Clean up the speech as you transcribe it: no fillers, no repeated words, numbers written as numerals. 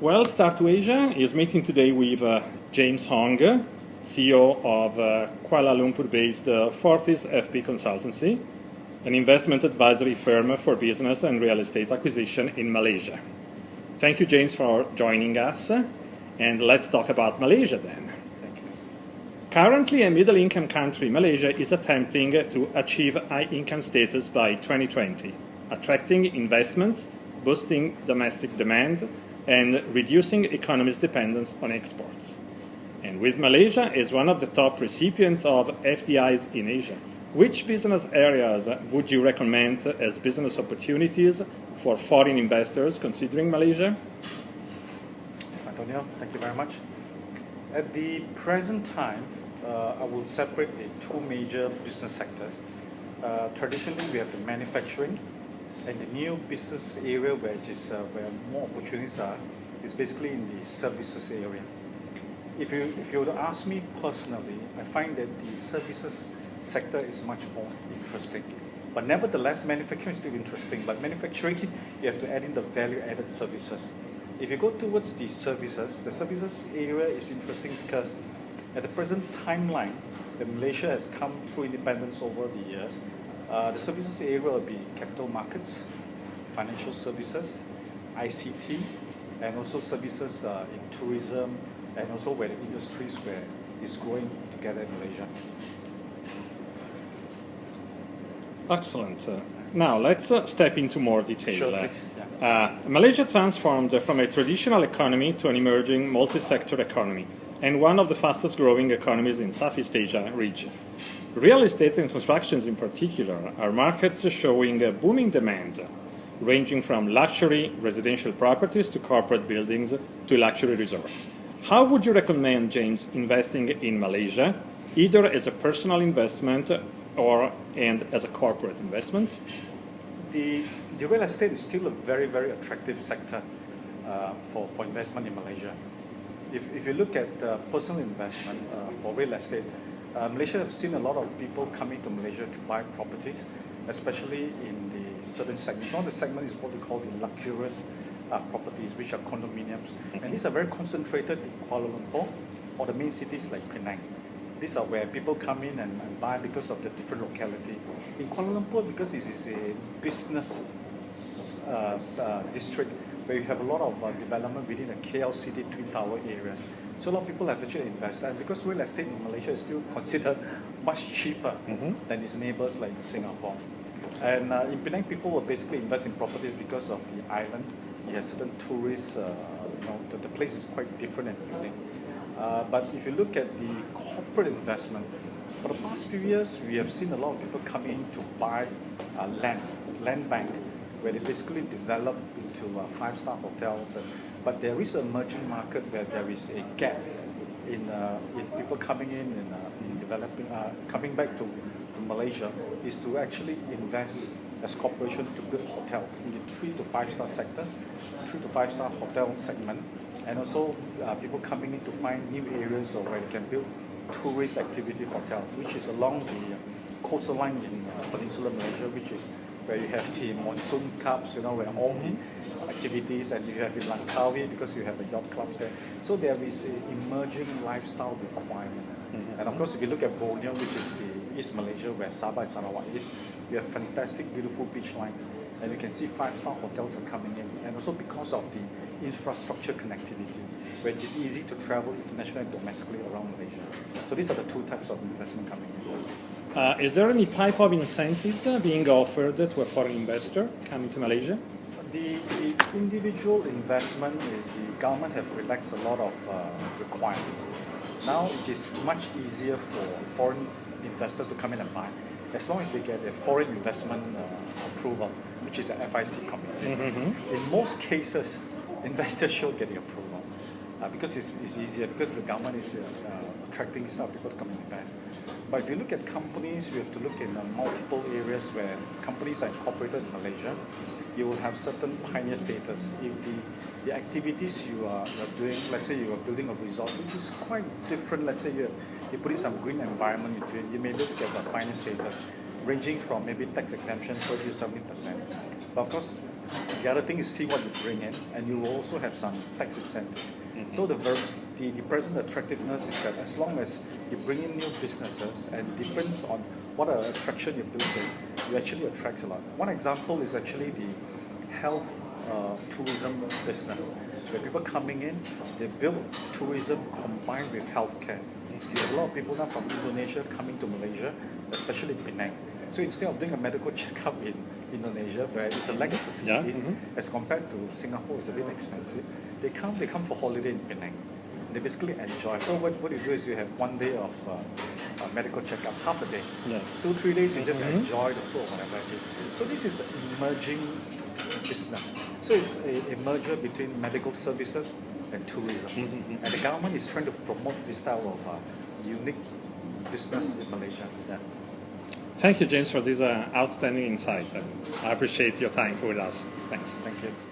Well, Start to Asia is meeting today with James Hong, CEO of Kuala Lumpur-based Fortis FP Consultancy, an investment advisory firm for business and real estate acquisition in Malaysia. Thank you, James, for joining us. And let's talk about Malaysia then. Thank you. Currently, a middle-income country, Malaysia is attempting to achieve high-income status by 2020, attracting investments, boosting domestic demand, and reducing economy's dependence on exports. And with Malaysia as one of the top recipients of FDIs in Asia, which business areas would you recommend as business opportunities for foreign investors considering Malaysia? Antonio, thank you very much. At the present time, I will separate the two major business sectors. Traditionally, we have the manufacturing, and the new business area where more opportunities are is basically in the services area. If you were to ask me personally, I find that the services sector is much more interesting. But nevertheless, manufacturing is still interesting. But manufacturing, you have to add in the value-added services. If you go towards the services area is interesting because at the present timeline that Malaysia has come through independence over the years, the services area will be capital markets, financial services, ICT, and also services in tourism, and also where the industries where is growing together in Malaysia. Excellent. Now let's step into more detail. Sure, please. Yeah. Malaysia transformed from a traditional economy to an emerging multi-sector economy, and one of the fastest growing economies in Southeast Asia region. Real estate and constructions in particular are markets showing a booming demand, ranging from luxury residential properties to corporate buildings to luxury resorts. How would you recommend, James, investing in Malaysia, either as a personal investment and as a corporate investment? The real estate is still a very, very attractive sector for investment in Malaysia. If you look at personal investment for real estate, Malaysia has seen a lot of people coming to Malaysia to buy properties, especially in the certain segments. One of the segments is what we call the luxurious properties, which are condominiums. And these are very concentrated in Kuala Lumpur or the main cities like Penang. These are where people come in and buy because of the different locality. In Kuala Lumpur, because this is a business district where you have a lot of development within the KLCD Twin Tower areas. So a lot of people have actually invested. And because real estate in Malaysia is still considered much cheaper than its neighbors like Singapore. And in Penang, people will basically invest in properties because of the island. It has certain tourists, the place is quite different and unique. But if you look at the corporate investment, for the past few years, we have seen a lot of people coming in to buy land bank, where they basically develop into five-star hotels. But there is an emerging market where there is a gap in people coming in developing, coming back to Malaysia, is to actually invest as corporation to build hotels in the 3 to 5 star sectors, 3 to 5 star hotel segment, and also people coming in to find new areas where they can build tourist activity hotels, which is along the coastal line in Peninsular Malaysia, which is where you have the monsoon clubs, where all the activities, and you have in Langkawi because you have the yacht clubs there. So there is an emerging lifestyle requirement. And of course, if you look at Borneo, which is the East Malaysia, where Sabah and Sarawak is, you have fantastic, beautiful beach lines, and you can see 5-star hotels are coming in. And also because of the infrastructure connectivity, which is easy to travel internationally and domestically around Malaysia. So these are the two types of investment coming in. Is there any type of incentives being offered to a foreign investor coming to Malaysia? The individual investment is the government have relaxed a lot of requirements. Now it is much easier for foreign investors to come in and buy, as long as they get a foreign investment approval, which is an FIC committee. In most cases, investors should get the approval because it's easier, because the government is attracting these people to come and invest. But if you look at companies, you have to look in multiple areas where companies are incorporated in Malaysia. You will have certain pioneer status. If the activities you are doing, let's say you are building a resort, which is quite different, let's say you're putting some green environment into it, you may be able to get a pioneer status, ranging from maybe tax exemption 30 to 70%. But of course, The other thing is see what you bring in, and you will also have some tax incentive. So the present attractiveness is that as long as you bring in new businesses, and depends on what attraction you build in, you actually attract a lot. One example is actually the health tourism business, where people coming in, they build tourism combined with healthcare. You have a lot of people now from Indonesia coming to Malaysia, especially Penang. So instead of doing a medical checkup in Indonesia, where it's a lack of facilities, as compared to Singapore, it's a bit expensive, they come for holiday in Penang. They basically enjoy. So what you do is you have 1 day of medical checkup, half a day. Yes. 2-3 days, you just enjoy the food or whatever it is. So this is an emerging business. So it's a merger between medical services and tourism. And the government is trying to promote this style of unique business in Malaysia. Yeah. Thank you, James, for these outstanding insights. And I appreciate your time with us. Thanks. Thank you.